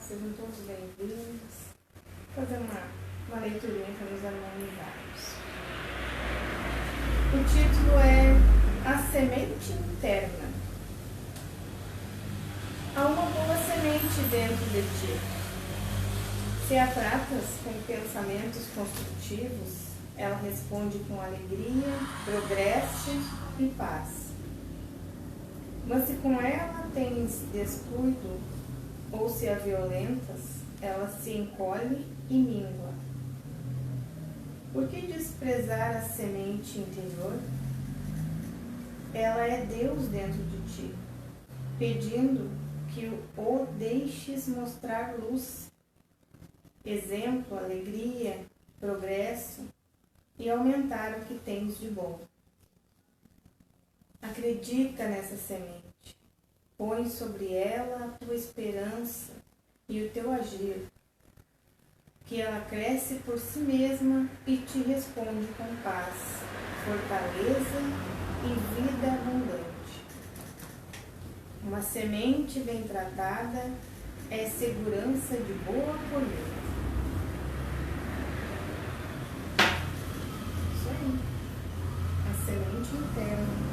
sejam todos bem-vindos. Vou fazer uma leiturinha para nos harmonizarmos. O título é A Semente Interna. Há uma boa semente dentro de ti. Se a tratas com pensamentos construtivos, ela responde com alegria, progresso e paz. Mas se com ela tens descuido, ou se a violentas, ela se encolhe e mingua. Por que desprezar a semente interior? Ela é Deus dentro de ti, pedindo que o deixes mostrar luz, exemplo, alegria, progresso e aumentar o que tens de bom. Acredita nessa semente. Põe sobre ela a tua esperança e o teu agir, que ela cresce por si mesma e te responde com paz, fortaleza e vida abundante. Uma semente bem tratada é segurança de boa colheita. Isso aí, a semente interna.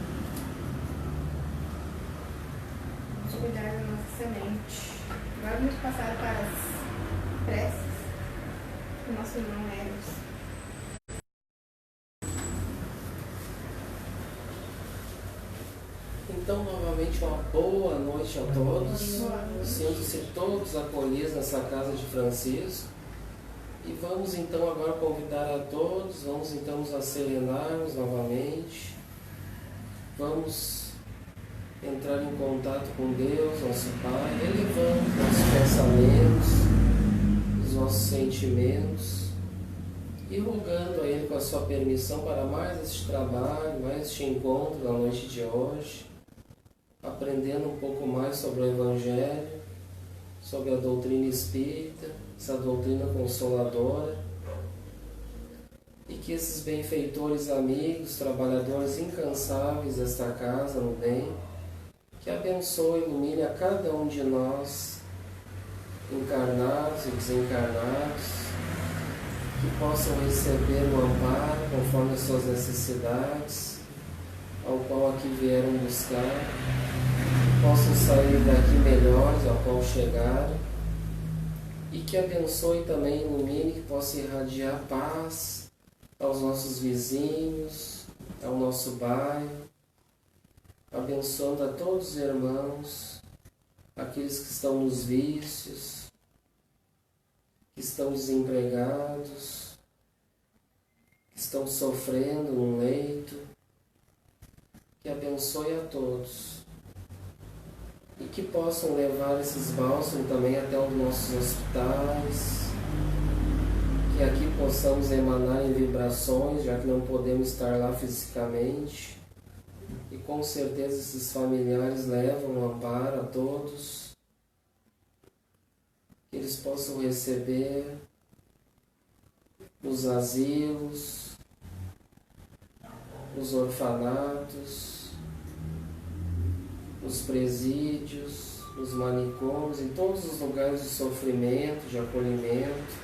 Cuidar da nossa semente. Agora vamos passar para as preces do nosso irmão Eros. Então, novamente, uma boa noite a todos. Sinto-se todos acolhidos nessa casa de Francisco. E vamos então agora convidar a todos, vamos então nos acerenarmos novamente. Vamos entrar em contato com Deus, nosso Pai, elevando nossos pensamentos, os nossos sentimentos e rogando a Ele com a sua permissão para mais este trabalho, mais este encontro na noite de hoje, aprendendo um pouco mais sobre o Evangelho, sobre a doutrina espírita, essa doutrina consoladora, e que esses benfeitores amigos, trabalhadores incansáveis desta casa no bem, que abençoe e ilumine a cada um de nós, encarnados e desencarnados, que possam receber o amparo conforme as suas necessidades, ao qual aqui vieram buscar, que possam sair daqui melhores ao qual chegaram, e que abençoe também e ilumine, que possa irradiar paz aos nossos vizinhos, ao nosso bairro, abençoando a todos os irmãos, aqueles que estão nos vícios, que estão desempregados, que estão sofrendo no leito, que abençoe a todos e que possam levar esses bálsamos também até os nossos hospitais, que aqui possamos emanar em vibrações, já que não podemos estar lá fisicamente. E com certeza esses familiares levam um amparo a todos, que eles possam receber nos asilos, nos orfanatos, nos presídios, nos manicômios, em todos os lugares de sofrimento, de acolhimento,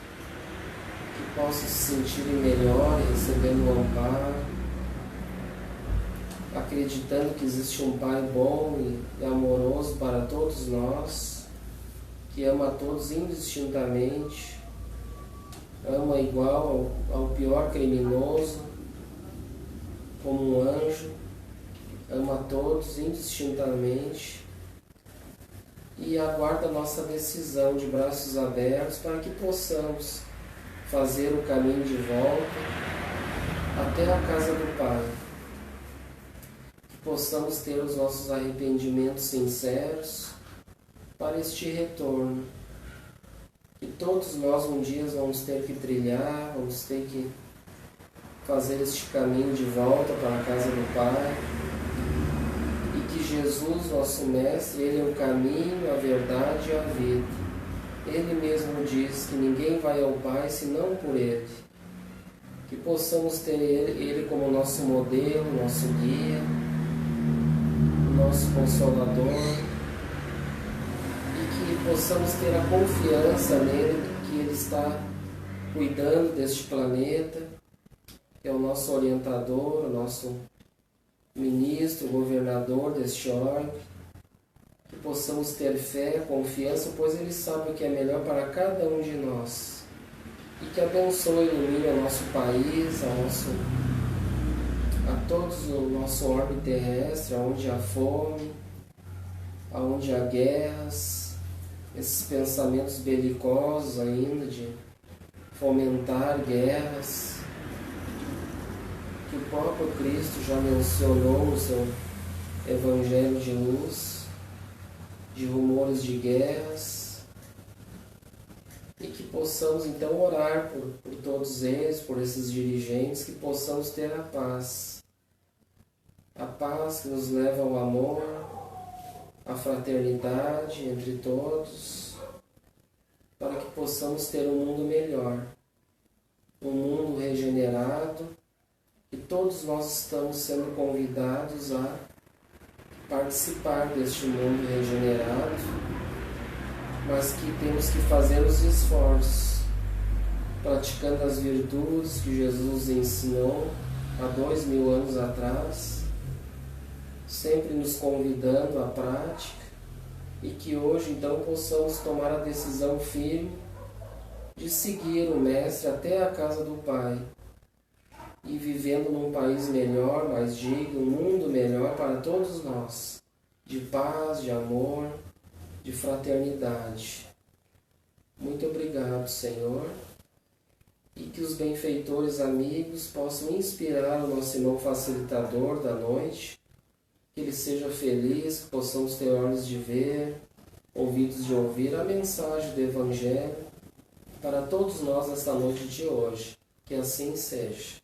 que possam se sentirem melhor recebendo o amparo, acreditando que existe um Pai bom e amoroso para todos nós, que ama a todos indistintamente, ama igual ao pior criminoso, como um anjo, ama a todos indistintamente e aguarda a nossa decisão de braços abertos para que possamos fazer o caminho de volta até a casa do Pai. Possamos ter os nossos arrependimentos sinceros para este retorno, que todos nós um dia vamos ter que trilhar, vamos ter que fazer este caminho de volta para a casa do Pai, e que Jesus, nosso Mestre, Ele é o caminho, a verdade e a vida. Ele mesmo diz que ninguém vai ao Pai senão por Ele. Que possamos ter Ele como nosso modelo, nosso guia, nosso Consolador, e que possamos ter a confiança nele, que ele está cuidando deste planeta, que é o nosso orientador, o nosso ministro, governador deste órgão, que possamos ter fé, confiança, pois ele sabe o que é melhor para cada um de nós. E que abençoe e ilumine o nosso país, a todos o nosso orbe terrestre, onde há fome, onde há guerras, esses pensamentos belicosos ainda de fomentar guerras, que o próprio Cristo já mencionou no seu Evangelho de luz, de rumores de guerras, e que possamos então orar por todos eles, por esses dirigentes, que possamos ter a paz que nos leva ao amor, à fraternidade entre todos, para que possamos ter um mundo melhor, um mundo regenerado, e todos nós estamos sendo convidados a participar deste mundo regenerado, mas que temos que fazer os esforços, praticando as virtudes que Jesus ensinou há 2000 anos atrás, sempre nos convidando à prática, e que hoje então possamos tomar a decisão firme de seguir o Mestre até a casa do Pai, e vivendo num país melhor, mais digno, um mundo melhor para todos nós, de paz, de amor, de fraternidade. Muito obrigado, Senhor, e que os benfeitores amigos possam inspirar o nosso irmão facilitador da noite, que ele seja feliz, que possamos ter olhos de ver, ouvidos de ouvir a mensagem do Evangelho para todos nós nesta noite de hoje. Que assim seja.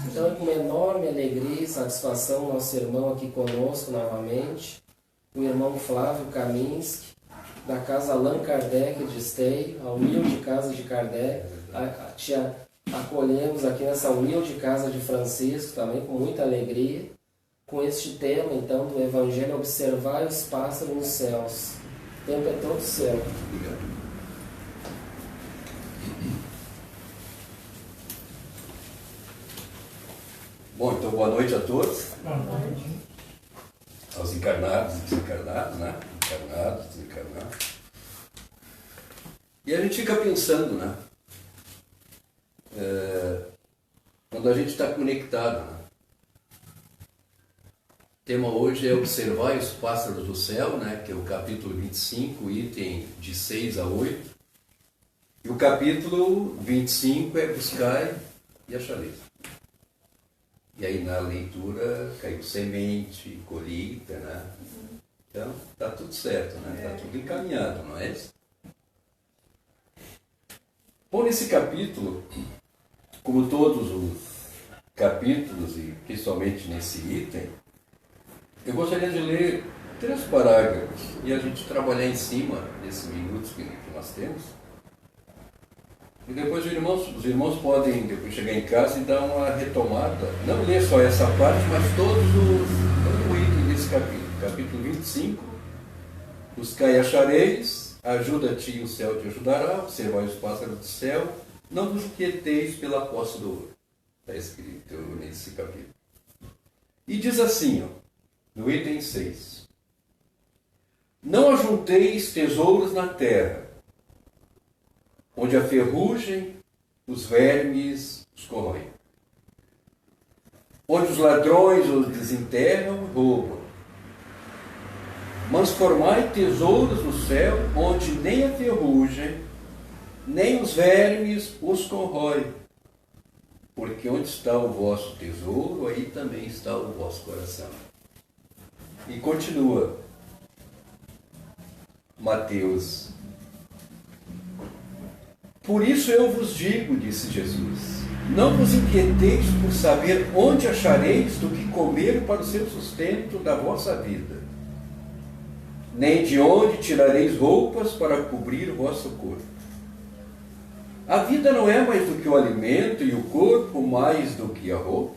Então é com enorme alegria e satisfação nosso irmão aqui conosco novamente, o irmão Flávio Kaminski, da casa Allan Kardec de Esteio, a humilde casa de Kardec. Te acolhemos aqui nessa humilde casa de Francisco também com muita alegria, com este tema então do Evangelho, observar os pássaros nos céus. O tempo é todo seu. Obrigado. Bom, então boa noite a todos. Boa noite. Aos encarnados e desencarnados, né? Encarnados, desencarnados. E a gente fica pensando, né? Quando a gente está conectado, né? O tema hoje é observar os pássaros do céu, né? Que é o capítulo 25, item de 6 a 8. E o capítulo 25 é buscar e achareis. E aí na leitura caiu semente, colheita, né? Então está tudo certo, né? Está tudo encaminhado, não é isso? Bom, nesse capítulo, como todos os capítulos, e principalmente nesse item, eu gostaria de ler 3 parágrafos e a gente trabalhar em cima desses minutos que nós temos. E depois os irmãos podem depois chegar em casa e dar uma retomada, não ler só essa parte, mas todo o item desse capítulo. Capítulo 25, buscai e achareis, ajuda-te e o céu te ajudará, observai os pássaros do céu, não vos inquieteis pela posse do ouro. Está escrito nesse capítulo. E diz assim, ó, no item 6, não ajunteis tesouros na terra, onde a ferrugem, os vermes os corroem, onde os ladrões os desenterram e roubam. Mas formai tesouros no céu, onde nem a ferrugem, nem os vermes os corroem. Porque onde está o vosso tesouro, aí também está o vosso coração. E continua, Mateus. Por isso eu vos digo, disse Jesus, não vos inquieteis por saber onde achareis do que comer para o seu sustento da vossa vida, nem de onde tirareis roupas para cobrir o vosso corpo. A vida não é mais do que o alimento e o corpo mais do que a roupa.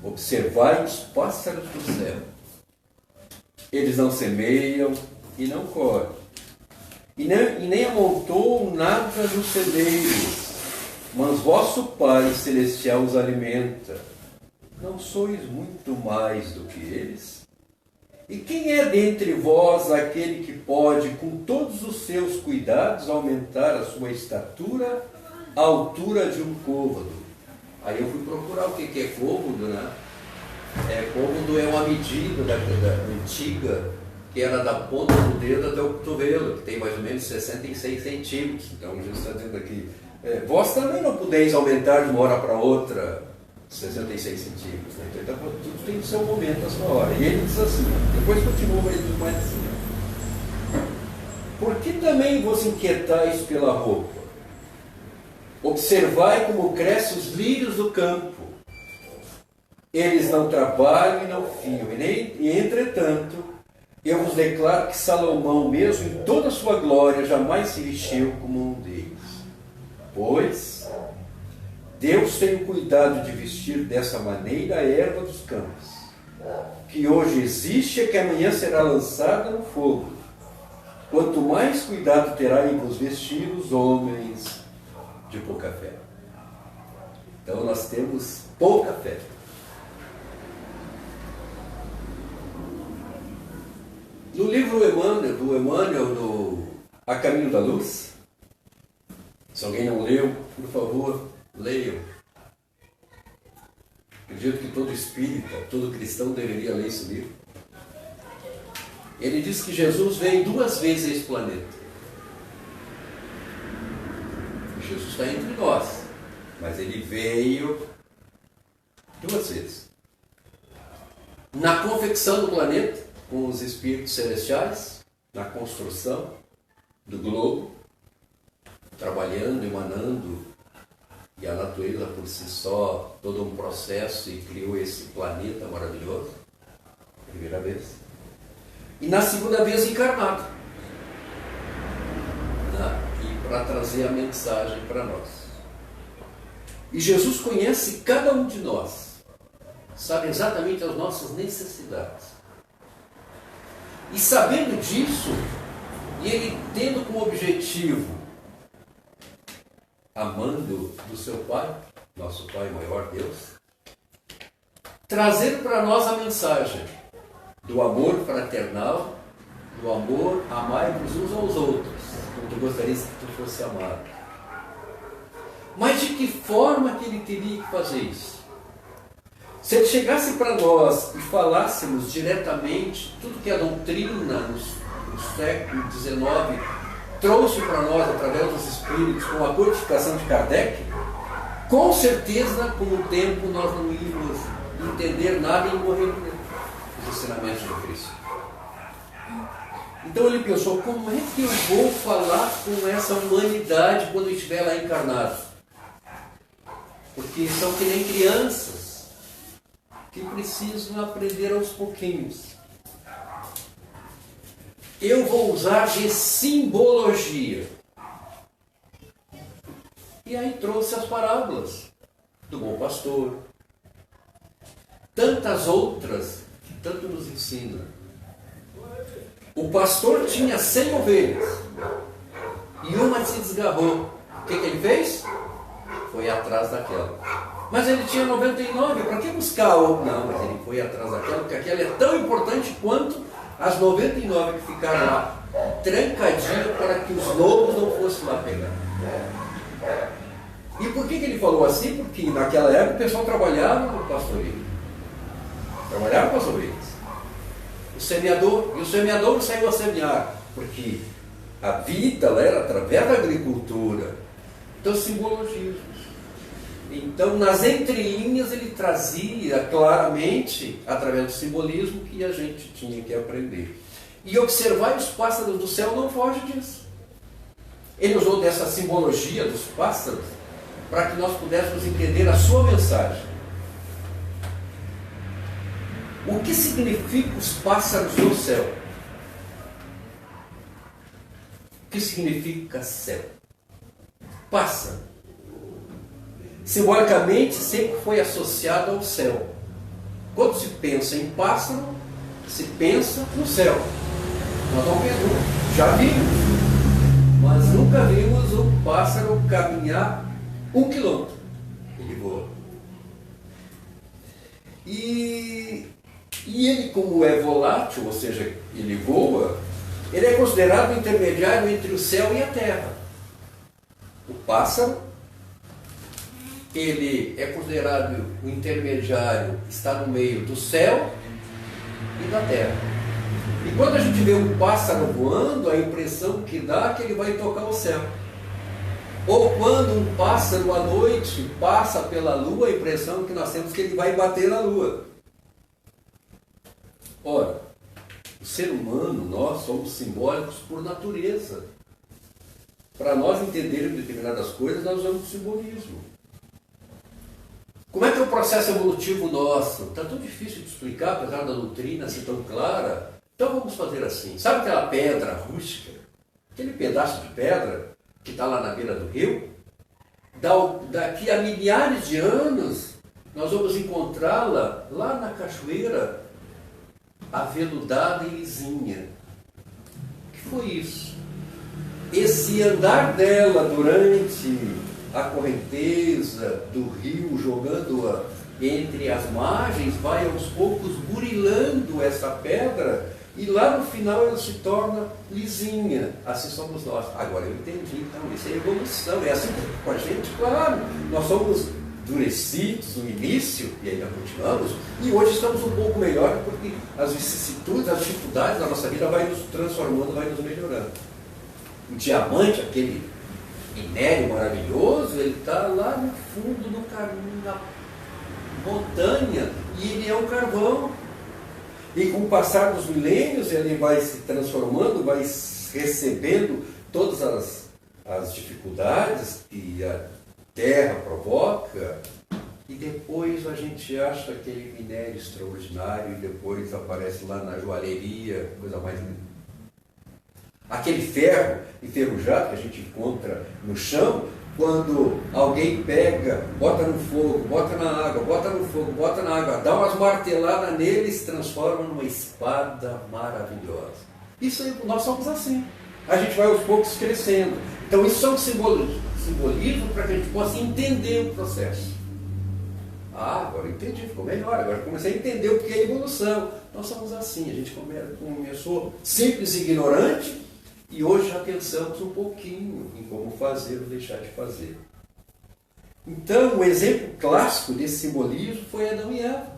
Observai os pássaros do céu. Eles não semeiam, e não colhe, e nem amontou nada nos celeiros, mas vosso Pai Celestial os alimenta. Não sois muito mais do que eles? E quem é dentre vós aquele que pode, com todos os seus cuidados, aumentar a sua estatura à altura de um côvado? Aí eu fui procurar o que é côvado, né? Côvado é uma medida da antiga, que era da ponta do dedo até o cotovelo, que tem mais ou menos 66 centímetros. Então Jesus está dizendo aqui, vós também não podeis aumentar de uma hora para outra 66 centímetros. Né? Então tudo tem o seu momento, a sua hora. E ele diz assim, depois continua ele diz mais assim, por que também vos inquietais pela roupa? Observai como crescem os lírios do campo. Eles não trabalham e não fiam, e entretanto, eu vos declaro que Salomão, mesmo em toda a sua glória, jamais se vestiu como um deles. Pois Deus tem o cuidado de vestir dessa maneira a erva dos campos, que hoje existe e que amanhã será lançada no fogo. Quanto mais cuidado terá em vos vestir os homens de pouca fé. Então nós temos pouca fé. No livro do Emmanuel, A Caminho da Luz, se alguém não leu, por favor, leiam. Acredito que todo espírita, todo cristão deveria ler esse livro. Ele diz que Jesus veio 2 vezes a esse planeta. Jesus está entre nós, mas ele veio 2 vezes. Na confecção do planeta, com os espíritos celestiais, na construção do globo, trabalhando, emanando, e a natureza por si só, todo um processo, e criou esse planeta maravilhoso, primeira vez. E na segunda vez encarnado, né? E para trazer a mensagem para nós. E Jesus conhece cada um de nós, sabe exatamente as nossas necessidades. E sabendo disso, e ele tendo como objetivo, amando do seu Pai, nosso Pai maior Deus, trazer para nós a mensagem do amor fraternal, do amor, amai-vos uns aos outros, como tu gostarias que tu fosse amado. Mas de que forma que ele teria que fazer isso? Se ele chegasse para nós e falássemos diretamente tudo que a doutrina no século XIX trouxe para nós através dos espíritos com a codificação de Kardec, com certeza, com o tempo, nós não íamos entender nada e morrer dos ensinamentos de Cristo. Então ele pensou, como é que eu vou falar com essa humanidade quando eu estiver lá encarnado? Porque são que nem crianças que precisam aprender aos pouquinhos. Eu vou usar de simbologia. E aí trouxe as parábolas do bom pastor. Tantas outras que tanto nos ensinam. O pastor tinha 100 ovelhas e uma se desgarrou. O que ele fez? Foi atrás daquela. Mas ele tinha 99, para que buscar outra? Não, mas ele foi atrás daquela, porque aquela é tão importante quanto as 99 que ficaram lá, trancadinhas para que os lobos não fossem lá pegar. E por que ele falou assim? Porque naquela época o pessoal trabalhava no pastoreio. Trabalhava com as ovelhas. O semeador, e o semeador saiu a semear, porque a vida ela era através da agricultura. Então, simbologismos. Então, nas entrelinhas, ele trazia claramente, através do simbolismo, que a gente tinha que aprender. E observar os pássaros do céu não foge disso. Ele usou dessa simbologia dos pássaros para que nós pudéssemos entender a sua mensagem. O que significa os pássaros do céu? O que significa céu? Pássaro. Simbolicamente, sempre foi associado ao céu. Quando se pensa em pássaro, se pensa no céu. Nós não vimos, já vimos, mas nunca vimos um pássaro caminhar 1 quilômetro. Ele voa. E ele, como é volátil, ou seja, ele voa, ele é considerado o intermediário entre o céu e a terra. O pássaro, ele é considerado o intermediário, está no meio do céu e da terra. E quando a gente vê um pássaro voando, a impressão que dá é que ele vai tocar o céu. Ou quando um pássaro à noite passa pela lua, a impressão que nós temos é que ele vai bater na lua. Ora, o ser humano, nós somos simbólicos por natureza. Para nós entendermos determinadas coisas, nós usamos simbolismo. Como é que é o processo evolutivo nosso? Está tão difícil de explicar, apesar da doutrina ser tão clara. Então vamos fazer assim. Sabe aquela pedra rústica? Aquele pedaço de pedra que está lá na beira do rio? Daqui a milhares de anos, nós vamos encontrá-la lá na cachoeira, aveludada e lisinha. O que foi isso? Esse andar dela durante a correnteza do rio, jogando-a entre as margens, vai aos poucos burilando essa pedra e lá no final ela se torna lisinha. Assim somos nós. Agora eu entendi, então isso é evolução. É assim com a gente, claro. Nós somos endurecidos no início e ainda continuamos, e hoje estamos um pouco melhor porque as vicissitudes, as dificuldades da nossa vida vai nos transformando, vai nos melhorando. O diamante, aquele minério maravilhoso, ele está lá no fundo do caminho, na montanha, e ele é um carvão. E com o passar dos milênios, ele vai se transformando, vai recebendo todas as dificuldades que a Terra provoca, e depois a gente acha aquele minério extraordinário, e depois aparece lá na joalheria, coisa mais linda. Aquele ferro enferrujado que a gente encontra no chão, quando alguém pega, bota no fogo, bota na água, bota no fogo, bota na água, dá umas marteladas nele e se transforma numa espada maravilhosa. Isso aí, nós somos assim. A gente vai aos poucos crescendo. Então isso é um simbolismo para que a gente possa entender o processo. Ah, agora eu entendi, ficou melhor. Agora eu comecei a entender o que é evolução. Nós somos assim. A gente começou simples e ignorante, e hoje já pensamos um pouquinho em como fazer ou deixar de fazer. Então, o exemplo clássico desse simbolismo foi Adão e Eva.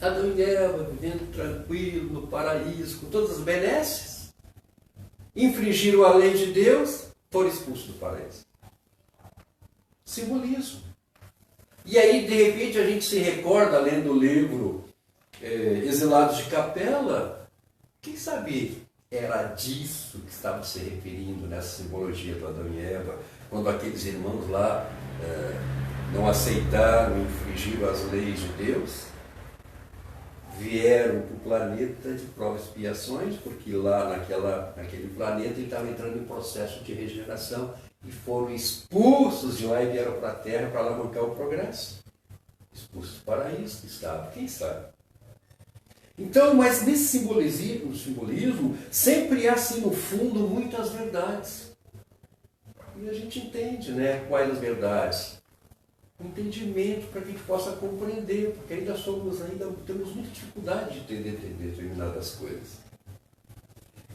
Adão e Eva vivendo tranquilo no paraíso, com todas as benesses, infringiram a lei de Deus, foram expulsos do paraíso. Simbolismo. E aí, de repente, a gente se recorda, lendo o livro Exilados de Capela, quem sabe era disso que estavam se referindo nessa simbologia do Adão e Eva, quando aqueles irmãos lá não aceitaram, infringiram as leis de Deus, vieram para o planeta de provas e expiações, porque lá naquele planeta ele estava entrando em processo de regeneração, e foram expulsos de lá e vieram para a Terra para alavancar o progresso. Expulsos do paraíso que estava, quem sabe? Então, mas nesse simbolismo, sempre há assim no fundo muitas verdades. E a gente entende, né, quais as verdades. O entendimento para que a gente possa compreender, porque ainda temos muita dificuldade de entender determinadas coisas.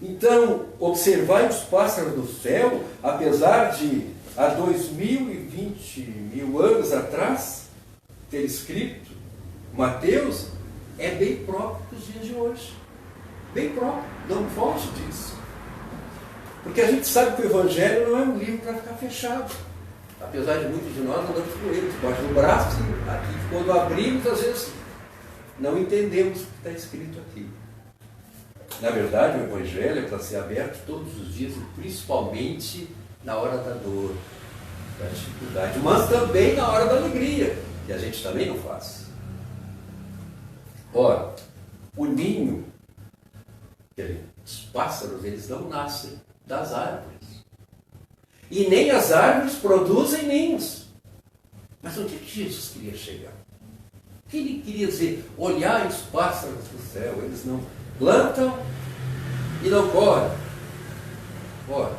Então, observar os pássaros do céu, apesar de há 2020 mil anos atrás ter escrito Mateus, é bem próprio para os dias de hoje. Bem próprio, não foge disso. Porque a gente sabe que o Evangelho não é um livro para ficar fechado. Apesar de muitos de nós andamos com ele, debaixo do braço, e aqui, quando abrimos, às vezes não entendemos o que está escrito aqui. Na verdade, o Evangelho é para ser aberto todos os dias, e principalmente na hora da dor, da dificuldade, mas também na hora da alegria, que a gente também não faz. Ora, o ninho, os pássaros, eles não nascem das árvores. E nem as árvores produzem ninhos. Mas onde é que Jesus queria chegar? O que ele queria dizer? Olhar os pássaros do céu, eles não plantam e não colhem. Ora,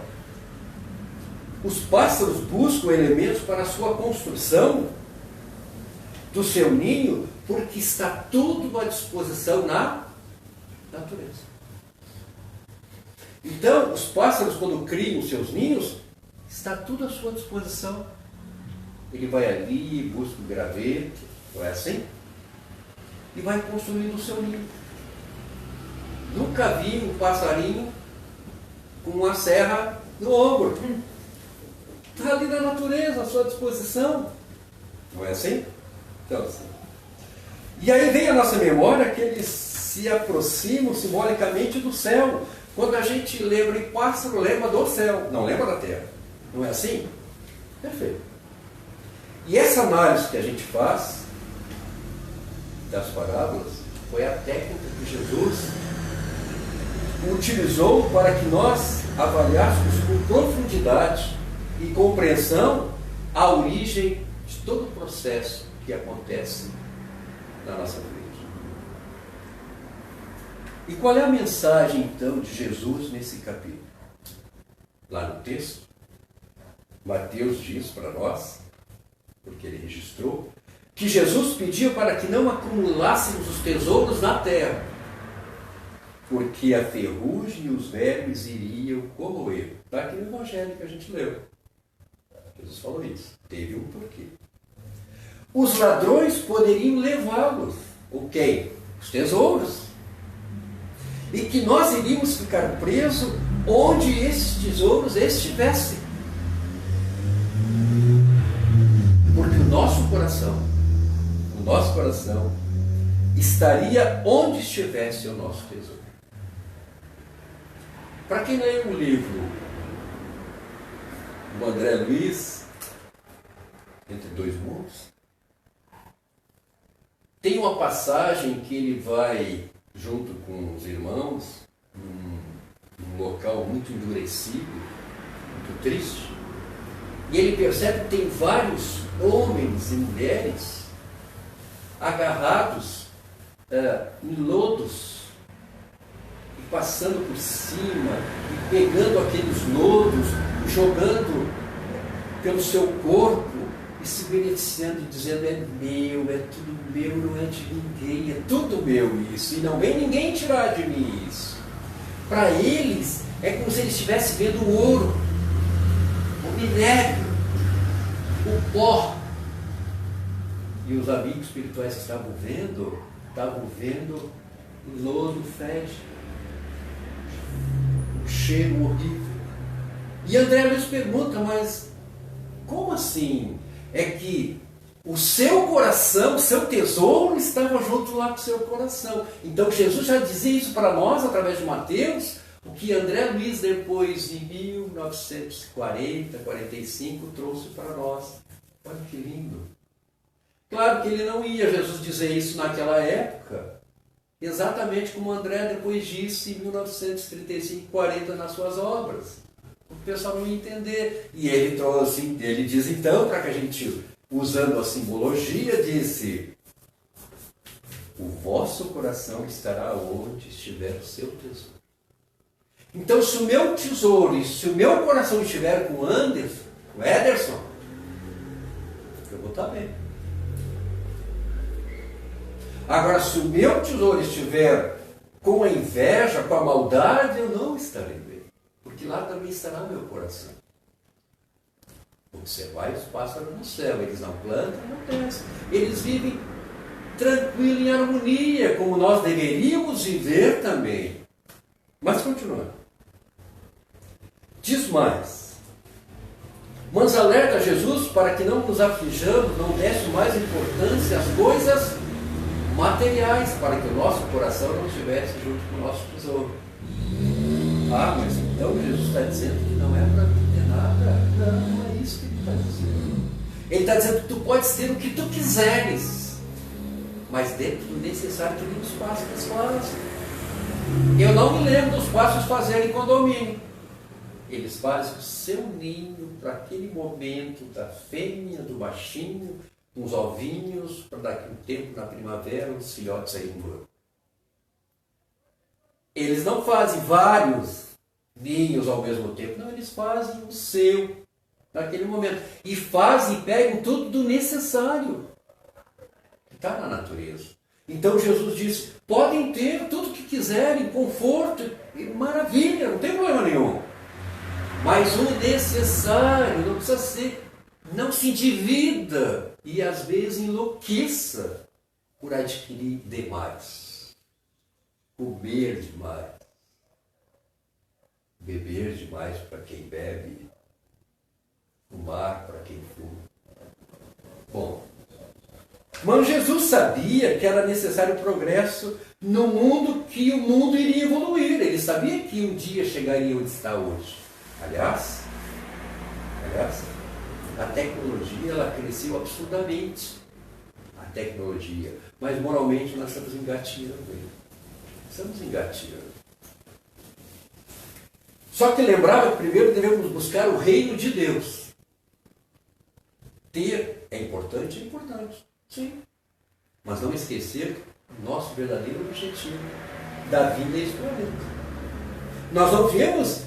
os pássaros buscam elementos para a sua construção do seu ninho, porque está tudo à disposição na natureza. Então, os pássaros, quando criam os seus ninhos, está tudo à sua disposição. Ele vai ali, busca o graveto, não é assim? E vai construindo o seu ninho. Nunca vi um passarinho com uma serra no ombro. Está ali na natureza, à sua disposição. Não é assim? Então, assim. E aí vem a nossa memória que eles se aproximam simbolicamente do céu. Quando a gente lembra em pássaro, lembra do céu, não lembra da terra. Não é assim? Perfeito. E essa análise que a gente faz das parábolas foi a técnica que Jesus utilizou para que nós avaliássemos com profundidade e compreensão a origem de todo o processo que acontece na nossa vida. E qual é a mensagem, então, de Jesus nesse capítulo? Lá no texto, Mateus diz para nós, porque ele registrou, que Jesus pediu para que não acumulássemos os tesouros na terra, porque a ferrugem e os vermes iriam corroer. Está aqui no Evangelho que a gente leu. Jesus falou isso. Teve um porquê. Os ladrões poderiam levá-los. O quê? Os tesouros. E que nós iríamos ficar presos onde esses tesouros estivessem. Porque o nosso coração estaria onde estivesse o nosso tesouro. Para quem lê o livro do André Luiz, Entre Dois Mundos, tem uma passagem que ele vai, junto com os irmãos, num local muito endurecido, muito triste, e ele percebe que tem vários homens e mulheres agarrados em lodos, e passando por cima, e pegando aqueles lodos, jogando pelo seu corpo, e se beneficiando, dizendo: é meu, é tudo meu, não é de ninguém, é tudo meu isso, e não vem ninguém tirar de mim isso. Para eles, é como se eles estivessem vendo o ouro, o minério, o pó. E os amigos espirituais que estavam vendo o lodo fede, o cheiro horrível. E André Luiz pergunta: mas como assim? É que o seu coração, o seu tesouro estava junto lá com o seu coração. Então Jesus já dizia isso para nós através de Mateus, o que André Luiz depois em 1940, 45 trouxe para nós. Olha que lindo. Claro que ele não ia Jesus dizer isso naquela época, exatamente como André depois disse em 1935, 40 nas suas obras. O pessoal não ia entender. E ele trouxe, ele diz então, para que a gente, usando a simbologia, disse: o vosso coração estará onde estiver o seu tesouro. Então, se o meu tesouro e se o meu coração estiver com o Ederson, eu vou estar bem. Agora, se o meu tesouro estiver com a inveja, com a maldade, eu não estarei bem. Porque lá também estará meu coração. Observai os pássaros no céu, eles não plantam, não descem. Eles vivem tranquilo, em harmonia, como nós deveríamos viver também. Mas continuando. Diz mais: mas alerta Jesus para que não nos aflijamos, não desse mais importância às coisas materiais, para que o nosso coração não estivesse junto com o nosso tesouro. Ah, mas então Jesus está dizendo que não é para ter nada? Não é isso que ele está dizendo. Ele está dizendo que tu podes ter o que tu quiseres, mas dentro do necessário que nem os pássaros fazem. Eu não me lembro dos pássaros fazerem condomínio. Eles fazem o seu ninho para aquele momento da fêmea, do machinho, com os ovinhos, para daqui a um tempo, na primavera, os filhotes saírem voando. Eles não fazem vários ninhos ao mesmo tempo, não, eles fazem o seu naquele momento. E fazem e pegam tudo do necessário que está na natureza. Então Jesus disse, podem ter tudo o que quiserem, conforto, maravilha, não tem problema nenhum. Mas o necessário não precisa ser, não se endivida e às vezes enlouqueça por adquirir demais, comer demais, beber demais para quem bebe, fumar para quem fuma. Bom, mas Jesus sabia que era necessário progresso no mundo, que o mundo iria evoluir. Ele sabia que um dia chegaria onde está hoje. Aliás, a tecnologia ela cresceu absurdamente. A tecnologia. Mas moralmente nós estamos engateando. Estamos engateando. Só que lembrava que primeiro devemos buscar o reino de Deus. Ter é importante, sim. Mas não esquecer o nosso verdadeiro objetivo da vida nesse planeta. Nós não viemos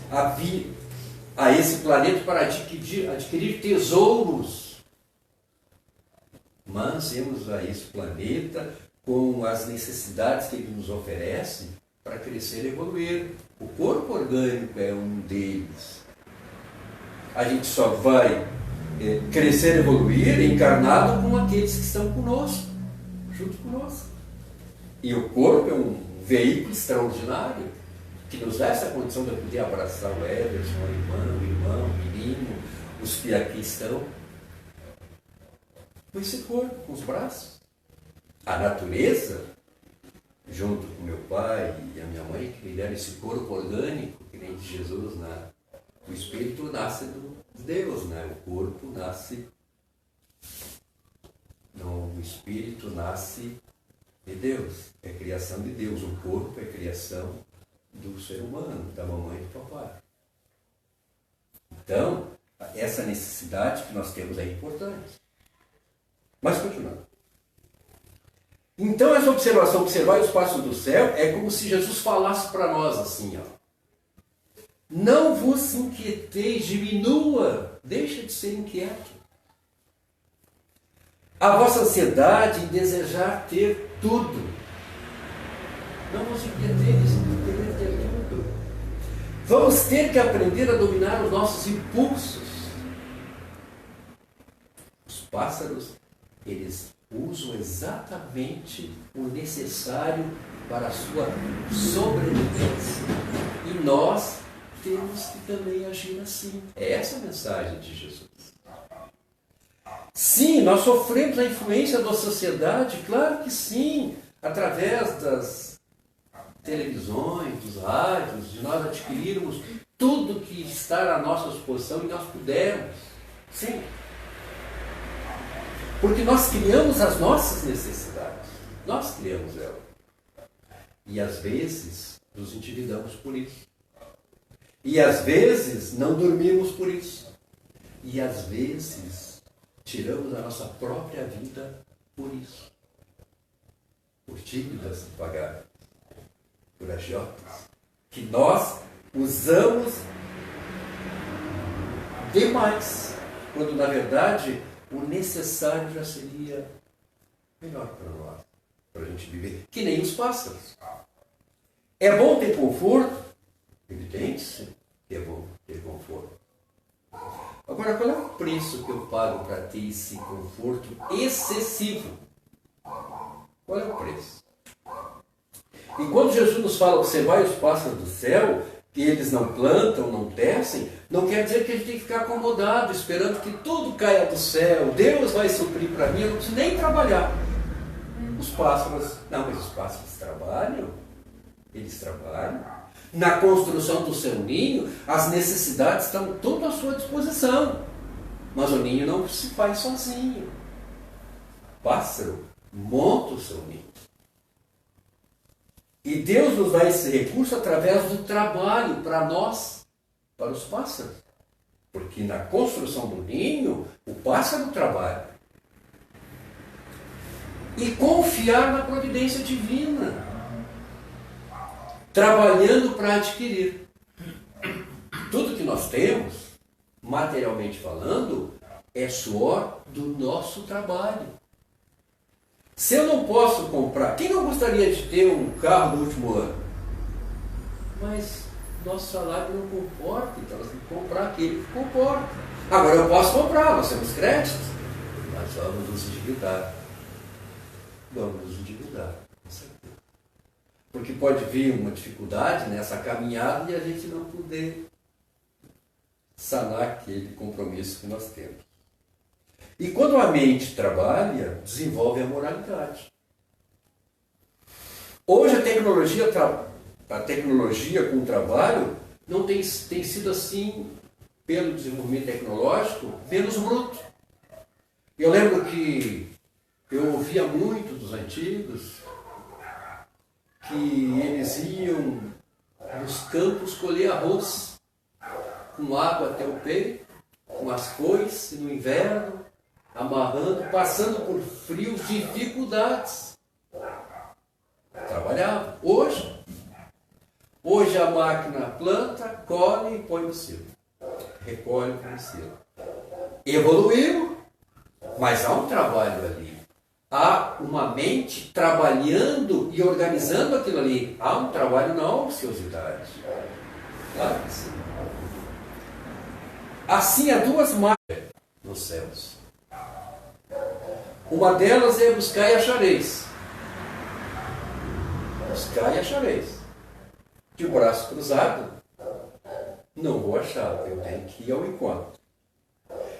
a esse planeta para adquirir tesouros, mas viemos a esse planeta com as necessidades que ele nos oferece para crescer e evoluir. O corpo orgânico é um deles. A gente só vai crescer e evoluir encarnado com aqueles que estão conosco, junto conosco. E o corpo é um veículo extraordinário que nos dá essa condição de poder abraçar o Everson, a irmã, o irmão, o menino, os que aqui estão, com esse corpo, com os braços. A natureza, junto com meu pai e a minha mãe, que me deram esse corpo orgânico, que nem de Jesus, né? O espírito nasce de Deus, né? O corpo nasce... Não, o espírito nasce de Deus, é criação de Deus. O corpo é criação do ser humano, da mamãe e do papai. Então, essa necessidade que nós temos é importante. Mas continuando. Então, essa observação, observar os passos do céu, é como se Jesus falasse para nós assim, ó. Não vos inquieteis, diminua, deixa de ser inquieto. A vossa ansiedade em desejar ter tudo. Não vos inquieteis em querer ter tudo. Vamos ter que aprender a dominar os nossos impulsos. Os pássaros, eles usam exatamente o necessário para a sua sobrevivência. E nós temos que também agir assim. É essa a mensagem de Jesus. Sim, nós sofremos a influência da sociedade, claro que sim, através das televisões, dos rádios, de nós adquirirmos tudo que está à nossa disposição e nós pudermos. Sim. Porque nós criamos as nossas necessidades. Nós criamos elas. E às vezes nos endividamos por isso. E às vezes não dormimos por isso. E às vezes tiramos a nossa própria vida por isso. Por dívidas pagadas, por agiotas, que nós usamos demais, quando na verdade o necessário já seria melhor para nós, para a gente viver, que nem os pássaros. É bom ter conforto? Evidente que é bom ter conforto. Agora, qual é o preço que eu pago para ter esse conforto excessivo? Qual é o preço? E quando Jesus nos fala, observai os pássaros do céu, que eles não plantam, não tecem, não quer dizer que a gente tem que ficar acomodado, esperando que tudo caia do céu, Deus vai suprir para mim, eu não preciso nem trabalhar. Os pássaros, não, mas os pássaros trabalham, eles trabalham. Na construção do seu ninho, as necessidades estão tudo à sua disposição. Mas o ninho não se faz sozinho. O pássaro monta o seu ninho. E Deus nos dá esse recurso através do trabalho para nós, para os pássaros. Porque na construção do ninho, o pássaro trabalha. E confiar na providência divina. trabalhando para adquirir. Tudo que nós temos, materialmente falando, é suor do nosso trabalho. Se eu não posso comprar, quem não gostaria de ter um carro do último ano? Mas nosso salário não comporta, então nós temos que comprar aquele que comporta. Agora eu posso comprar, nós temos créditos, mas vamos nos endividar. Vamos nos endividar, com certeza. Porque pode vir uma dificuldade nessa caminhada e a gente não poder sanar aquele compromisso que nós temos. E quando a mente trabalha, desenvolve a moralidade. Hoje a tecnologia com o trabalho não tem sido assim, pelo desenvolvimento tecnológico, menos bruto. Eu lembro que eu ouvia muito dos antigos que eles iam nos campos colher arroz, com água até o peito, com as foices no inverno, amarrando, passando por frios, dificuldades. Trabalhava. Hoje a máquina planta, colhe e põe no silo. Recolhe e põe no silo. Evoluiu, mas há um trabalho ali. Há uma mente trabalhando e organizando aquilo ali. Há um trabalho na ociosidade. Claro que sim. Assim há duas máquinas nos céus. Uma delas é buscar e achareis. Buscar e achareis. De braço cruzado, não vou achar, eu tenho que ir ao encontro.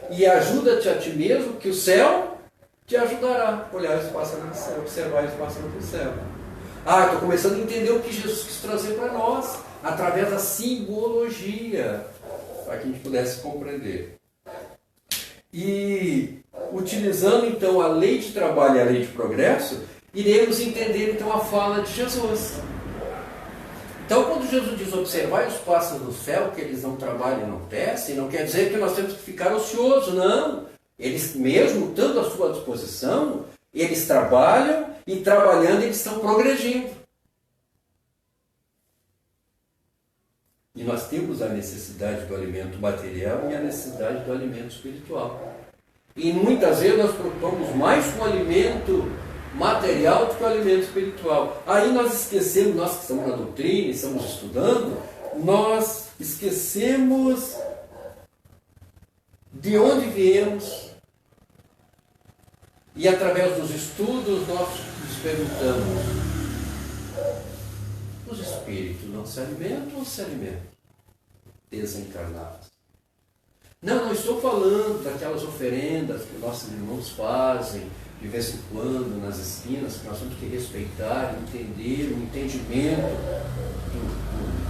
E ajuda-te a ti mesmo, que o céu te ajudará. Olhar os pássaros do céu, observar os pássaros do céu. Estou começando a entender o que Jesus quis trazer para nós, através da simbologia, para que a gente pudesse compreender. E utilizando então a lei de trabalho e a lei de progresso, iremos entender então a fala de Jesus. Então, quando Jesus diz observar os pássaros do céu, que eles não trabalham e não tecem, não quer dizer que nós temos que ficar ociosos, não. Eles, mesmo estando à sua disposição, eles trabalham e trabalhando eles estão progredindo. E nós temos a necessidade do alimento material e a necessidade do alimento espiritual. E muitas vezes nós preocupamos mais com o alimento material do que o alimento espiritual. Aí nós esquecemos, nós que estamos na doutrina e estamos estudando, nós esquecemos de onde viemos. E através dos estudos nós nos perguntamos: os espíritos não se alimentam ou se alimentam? Desencarnados. Não estou falando daquelas oferendas que nossos irmãos fazem de vez em quando nas esquinas, que nós temos que respeitar, entender o entendimento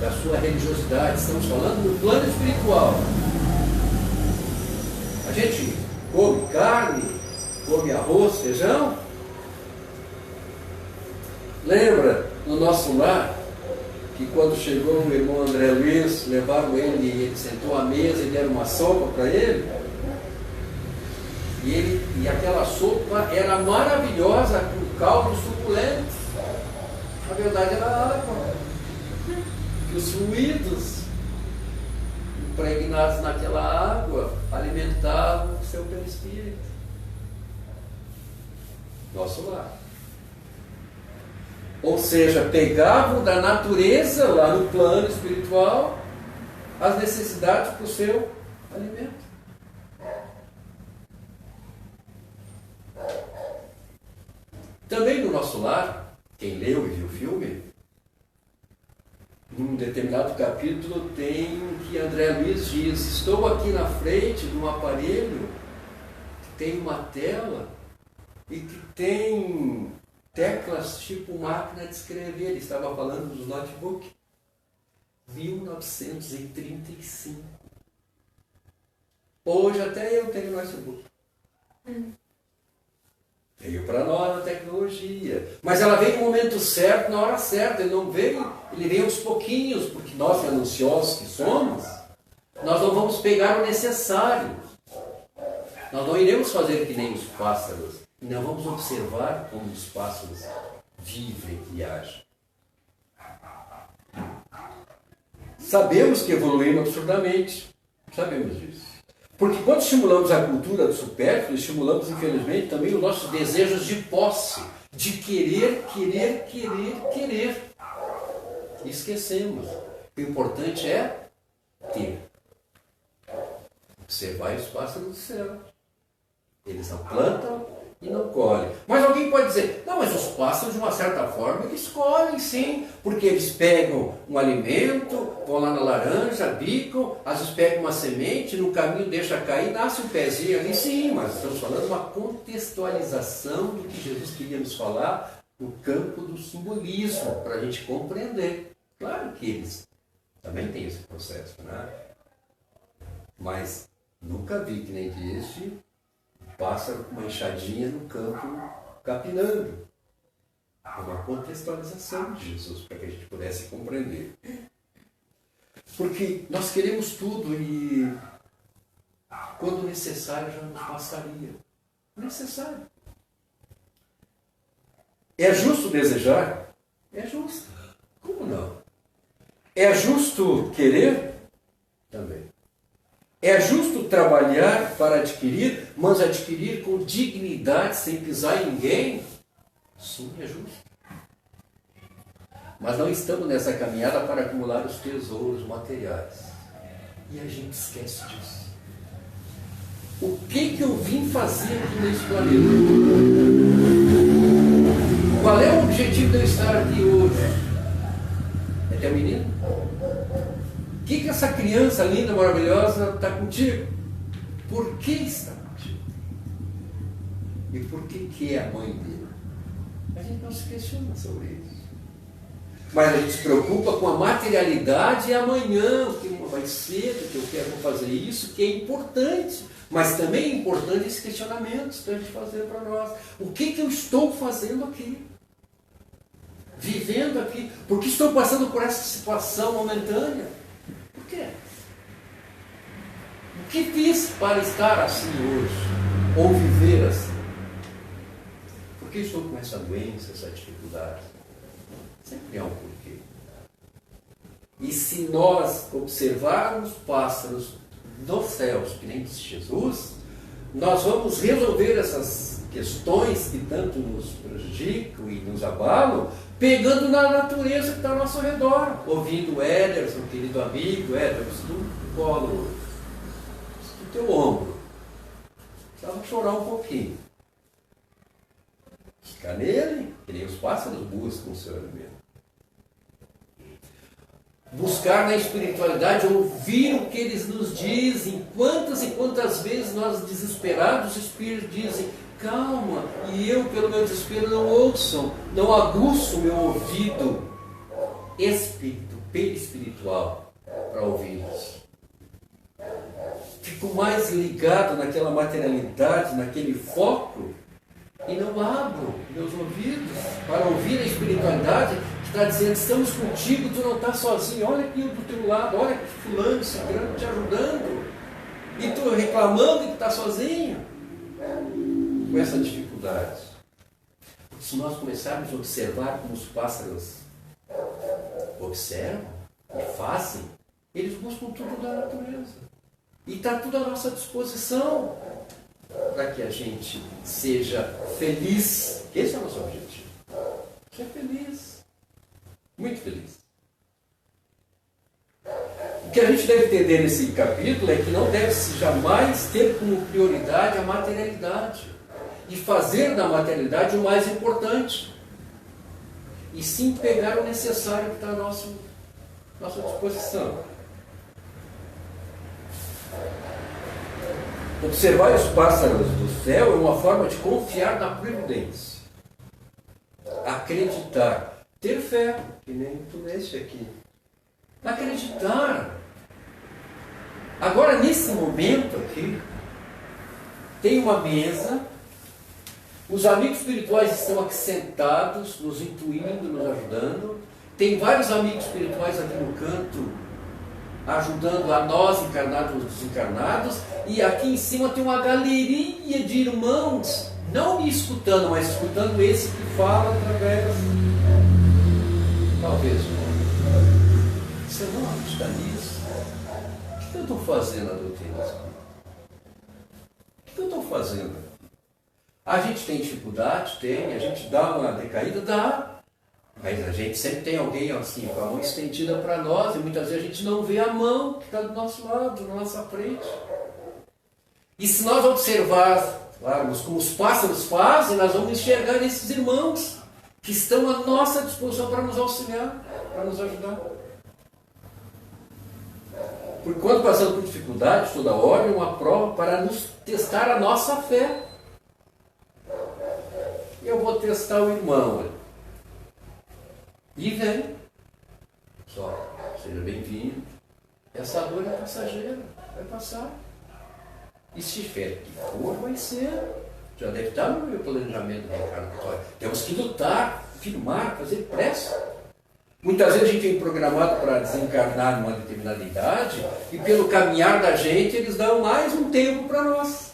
da sua religiosidade. Estamos falando no plano espiritual. A gente come carne, come arroz, feijão. Lembra no nosso lar que quando chegou o irmão André Luiz, levaram ele e ele sentou à mesa e deram uma sopa para ele? E aquela sopa era maravilhosa, com caldo suculento. Na verdade era água. Que os fluidos impregnados naquela água alimentavam o seu perispírito. Nosso lar. Ou seja, pegavam da natureza, lá no plano espiritual, as necessidades para o seu alimento. Também no nosso lar, quem leu e viu o filme, num determinado capítulo tem que André Luiz diz: estou aqui na frente de um aparelho que tem uma tela e que tem teclas tipo máquina de escrever. Ele estava falando dos notebook. 1935. Hoje até eu tenho notebook. Veio para nós a tecnologia. Mas ela veio no momento certo, na hora certa. Ele não veio, ele veio aos pouquinhos, porque nós, gananciosos que somos, nós não vamos pegar o necessário. Nós não iremos fazer que nem os pássaros. E não vamos observar como os pássaros vivem e agem. sabemos que evoluímos absurdamente. Sabemos disso. Porque quando estimulamos a cultura do supérfluo, estimulamos, infelizmente, também os nossos desejos de posse, de querer. E esquecemos. O importante é ter. Observar os pássaros do céu. Eles não plantam e não colhem. Mas alguém pode dizer, não, mas os pássaros, de uma certa forma, eles colhem sim, porque eles pegam um alimento, vão lá na laranja, bicam, às vezes pegam uma semente, no caminho deixa cair, nasce um pezinho ali, sim, mas estamos falando de uma contextualização do que Jesus queria nos falar no campo do simbolismo, para a gente compreender. Claro que eles também têm esse processo, né? Mas nunca vi que nem disse pássaro com uma enxadinha no campo capinando. Uma contextualização de Jesus para que a gente pudesse compreender. Porque nós queremos tudo e quando necessário já nos passaria. Necessário. É justo desejar? É justo. Como não? É justo querer? Também. É justo trabalhar para adquirir, mas adquirir com dignidade, sem pisar em ninguém? Sim, é justo. Mas não estamos nessa caminhada para acumular os tesouros materiais. E a gente esquece disso. O que eu vim fazer aqui nesse planeta? Qual é o objetivo de eu estar aqui hoje? É ter um menino? O que essa criança linda, maravilhosa está contigo? Por que está contigo? E por que é a mãe dele? A gente não se questiona sobre isso. Mas a gente se preocupa com a materialidade e amanhã, o que vai ser, o que eu quero fazer isso, que é importante. Mas também é importante esses questionamentos para a gente fazer para nós. O que eu estou fazendo aqui? Vivendo aqui? Por que estou passando por essa situação momentânea? Por quê? O que fiz para estar assim hoje? Ou viver assim? Por que estou com essa doença, essa dificuldade? Sempre há um porquê. E se nós observarmos pássaros nos céus, que nem disse Jesus, nós vamos resolver essas questões que tanto nos prejudicam e nos abalam, pegando na natureza que está ao nosso redor, ouvindo o Ederson, querido amigo, Ederson, do colo, do teu ombro. Precisava chorar um pouquinho. Ficar nele, que nem os pássaros buscam o seu alimento. Buscar na espiritualidade, ouvir o que eles nos dizem. Quantas e quantas vezes nós, desesperados, os espíritos dizem, calma, e eu, pelo meu desespero, não ouço, não aguço o meu ouvido espiritual para ouvi-los. Fico mais ligado naquela materialidade, naquele foco, e não abro meus ouvidos para ouvir a espiritualidade que está dizendo, estamos contigo, tu não está sozinho, olha aqui do teu lado, olha que fulano, ciclano te ajudando, e tu reclamando que está sozinho, com essa dificuldade. Porque se nós começarmos a observar como os pássaros observam e fazem, eles buscam tudo da natureza. E está tudo à nossa disposição para que a gente seja feliz. Esse é o nosso objetivo. Ser feliz. Muito feliz. O que a gente deve entender nesse capítulo é que não deve-se jamais ter como prioridade a materialidade e fazer da materialidade o mais importante. E sim pegar o necessário que está à nossa disposição. Observar os pássaros do céu é uma forma de confiar na providência. Acreditar. Ter fé, que nem tu leste aqui. Acreditar. Agora, nesse momento aqui, tem uma mesa, os amigos espirituais estão aqui sentados, nos intuindo, nos ajudando. Tem vários amigos espirituais aqui no canto, ajudando a nós encarnados e os desencarnados, e aqui em cima tem uma galeria de irmãos, não me escutando, mas escutando esse que fala através, talvez, isso você não acredita nisso? O que eu estou fazendo na doutrina espírita? O que eu estou fazendo? A gente tem dificuldade? Tem. A gente dá uma decaída? Dá. Mas a gente sempre tem alguém assim, com a mão estendida para nós, e muitas vezes a gente não vê a mão que está do nosso lado, na nossa frente. E se nós observarmos como os pássaros fazem, nós vamos enxergar esses irmãos que estão à nossa disposição para nos auxiliar, para nos ajudar. Porque quando passamos por dificuldades, toda hora é uma prova para nos testar a nossa fé. Eu vou testar o irmão. E vem. Só, seja bem-vindo. Essa dor é passageira, vai passar. E se tiver que for, vai ser. Já deve estar no meu planejamento reencarnatório. Temos que lutar, firmar, fazer pressa. Muitas vezes a gente vem programado para desencarnar numa determinada idade e pelo caminhar da gente eles dão mais um tempo para nós.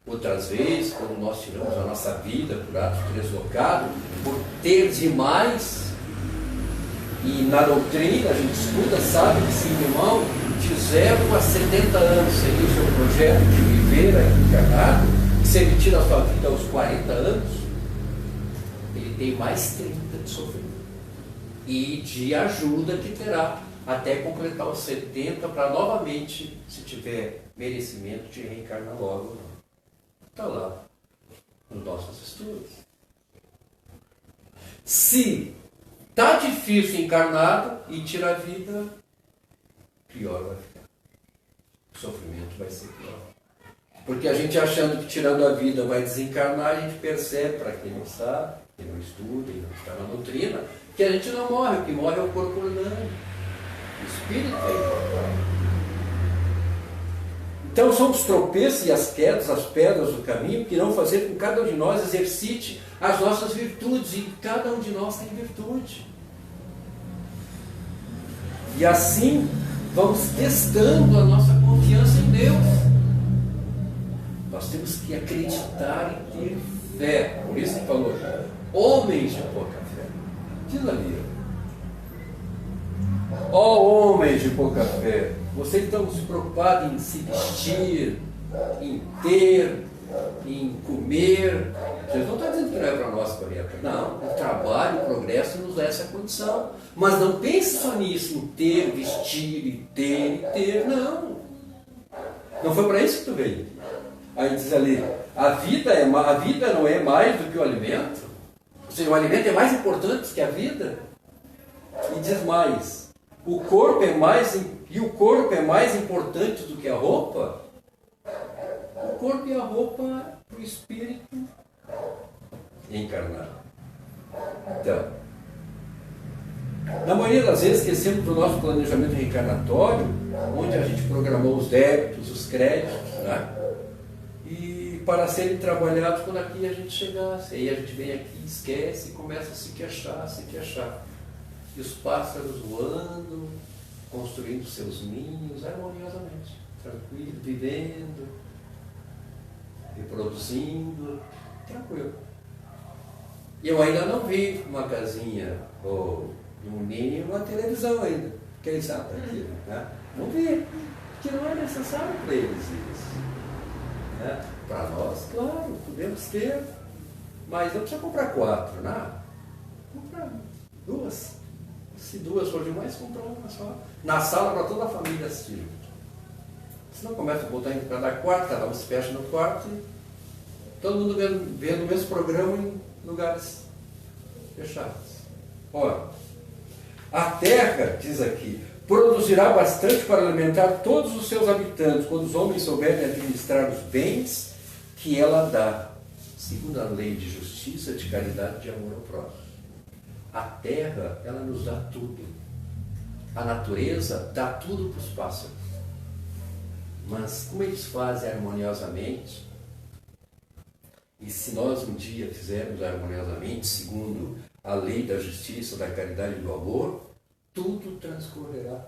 Outras vezes, quando nós tiramos a nossa vida por atos deslocados, por ter demais, e na doutrina a gente estuda, sabe que se o irmão de 0 a 70 anos seria o seu projeto de viver aí encarnado, e se ele tira a sua vida aos 40 anos, ele tem mais 30 de sofrimento e de ajuda que terá até completar os 70 para novamente, se tiver merecimento, de reencarnar logo. Está lá nos nossos estudos. Se está difícil encarnado e tira a vida, pior vai ficar. O sofrimento vai ser pior. Porque a gente achando que tirando a vida vai desencarnar, a gente percebe, para quem não sabe, quem não estuda e não está na doutrina, que a gente não morre, o que morre é o corpo orgânico. O espírito é imortal. Então são os tropeços e as quedas, as pedras do caminho que irão fazer com que cada um de nós exercite as nossas virtudes, e cada um de nós tem virtude. E assim vamos testando a nossa confiança em Deus. Nós temos que acreditar e ter fé. Por isso que falou, homens de pouca fé. Diz ali, ó homens de pouca fé, vocês estão se preocupados em se vestir, em ter, em comer. Jesus não está dizendo que não é para nós correto. Não, o trabalho, o progresso nos dá essa condição. Mas não pense só nisso, em ter, vestir, e ter, não. Não foi para isso que tu veio. Aí diz ali, a vida não é mais do que o alimento. Ou seja, o alimento é mais importante que a vida. E diz mais, o corpo é mais importante do que a roupa. O corpo e a roupa para o espírito encarnado. Então, na maioria das vezes esquecemos do nosso planejamento reencarnatório, onde a gente programou os débitos, os créditos, né? E para serem trabalhados quando aqui a gente chegasse. Aí a gente vem aqui, esquece e começa a se queixar. E os pássaros voando, construindo seus ninhos harmoniosamente, tranquilo, vivendo, reproduzindo, tranquilo. E eu ainda não vi uma casinha ou um ninho, uma televisão ainda. Quem sabe daquilo, né? Não vi, porque não é necessário para eles isso. Né? Para nós, claro, podemos ter, mas não precisa comprar 4, né? Comprar 2. Se 2 for demais, comprar uma só. Na sala para toda a família assistir. Senão começa a botar em cada quarto, cada um se fecha no quarto e todo mundo vendo o mesmo programa em lugares fechados. Ora, a terra, diz aqui, produzirá bastante para alimentar todos os seus habitantes, quando os homens souberem administrar os bens que ela dá, segundo a lei de justiça, de caridade e de amor ao próximo. A terra, ela nos dá tudo. A natureza dá tudo para os pássaros. Mas como eles fazem harmoniosamente, e se nós um dia fizermos harmoniosamente, segundo a lei da justiça, da caridade e do amor, tudo transcorrerá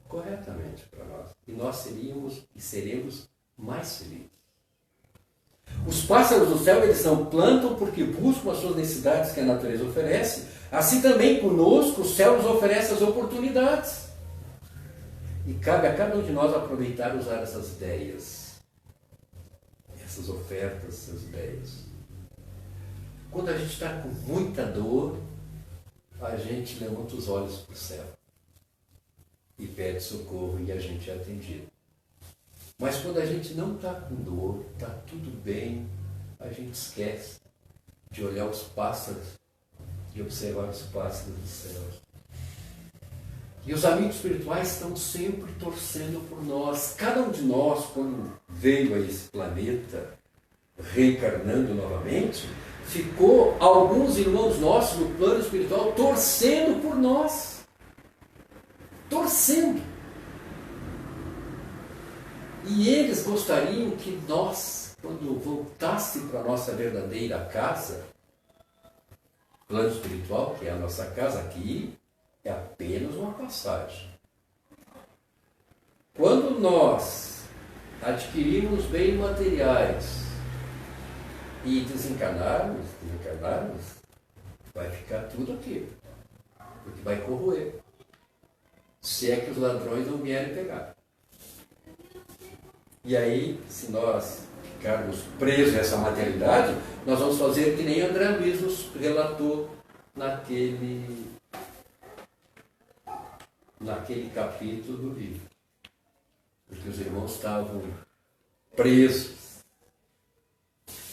corretamente para nós. E nós seríamos e seremos mais felizes. Os pássaros do céu, eles não plantam porque buscam as suas necessidades que a natureza oferece. Assim também conosco, o céu nos oferece as oportunidades. E cabe a cada um de nós aproveitar e usar essas ideias, essas ofertas, essas ideias. Quando a gente está com muita dor, a gente levanta os olhos para o céu e pede socorro e a gente é atendido. Mas quando a gente não está com dor, está tudo bem, a gente esquece de olhar os pássaros e observar os pássaros do céu. E os amigos espirituais estão sempre torcendo por nós. Cada um de nós, quando veio a esse planeta, reencarnando novamente, ficou alguns irmãos nossos no plano espiritual torcendo por nós. Torcendo. E eles gostariam que nós, quando voltasse para a nossa verdadeira casa, plano espiritual, que é a nossa casa aqui, é apenas uma passagem. Quando nós adquirimos bens materiais e desencarnarmos, vai ficar tudo aqui, porque vai corroer. Se é que os ladrões não vierem pegar. E aí, se nós ficarmos presos nessa materialidade, nós vamos fazer que nem André Luiz nos relatou naquele capítulo do livro. Porque os irmãos estavam presos.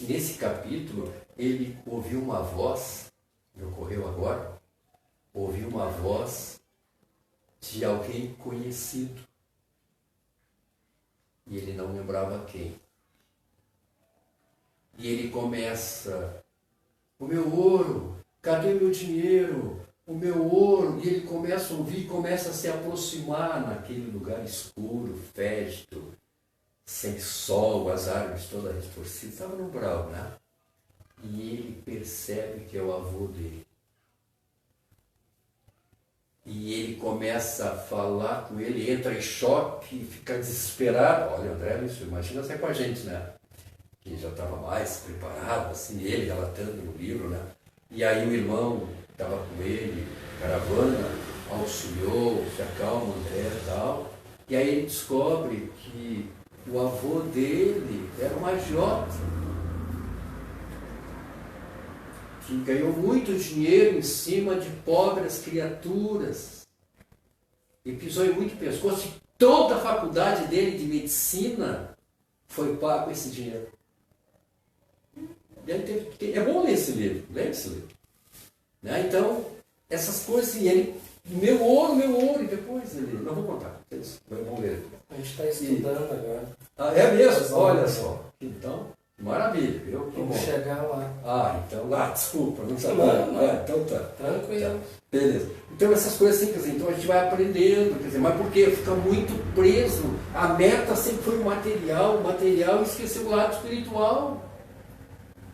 Nesse capítulo, ele ouviu uma voz, me ocorreu agora, ouviu uma voz de alguém conhecido. E ele não lembrava quem. E ele começa, o meu ouro, cadê meu dinheiro? O meu ouro. E ele começa a ouvir, começa a se aproximar naquele lugar escuro, fétido, sem sol, as árvores todas restorcidas. Estava no umbral, né? E ele percebe que é o avô dele. E ele começa a falar com ele, entra em choque, fica desesperado. Olha, André, isso, imagina você com a gente, né? Que já estava mais preparado, assim, ele relatando no livro, né? E aí o irmão estava com ele, caravana, auxiliou, se acalma, André e tal. E aí ele descobre que o avô dele era um agiota, que ganhou muito dinheiro em cima de pobres criaturas e pisou em muito pescoço. E toda a faculdade dele de medicina foi pago com esse dinheiro. E aí é bom ler esse livro, lê esse livro. Né? Então, essas coisas, e ele, meu ouro, e depois ele, não vou contar, vamos ler. A gente está estudando agora. Ah, é mesmo? Olha só. Então, maravilha, viu? Vamos chegar lá. Ah, então, desculpa, não sabia. Então tá. Tranquilo. Tá. Beleza. Então essas coisas assim, quer dizer, então a gente vai aprendendo, quer dizer, mas por quê? Fica muito preso. A meta sempre foi o material e esqueceu o lado espiritual.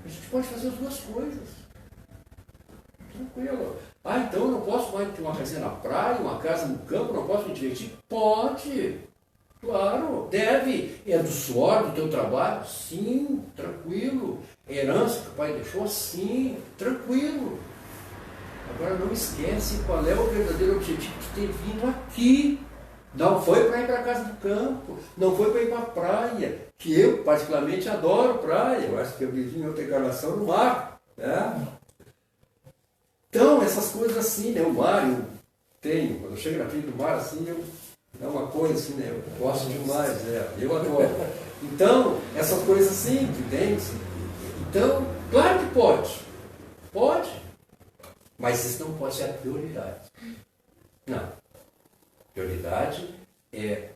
A gente pode fazer as duas coisas. Tranquilo. Então eu não posso mais ter uma casinha na praia, uma casa no campo, não posso me divertir? Pode. Claro, deve. É do suor do teu trabalho? Sim, tranquilo. Herança que o pai deixou? Sim, tranquilo. Agora não esquece qual é o verdadeiro objetivo de ter vindo aqui. Não foi para ir para a casa do campo, não foi para ir para a praia, que eu particularmente adoro praia. Eu acho que eu vivi em outra encarnação no mar. Né? Então, essas coisas assim, né? O mar, eu tenho, quando eu chego na frente do mar assim, é uma coisa assim, né? Eu gosto demais, eu adoro. Então, essas coisas assim, entende? Então, claro que pode. Pode. Mas isso não pode ser a prioridade. Não. Prioridade é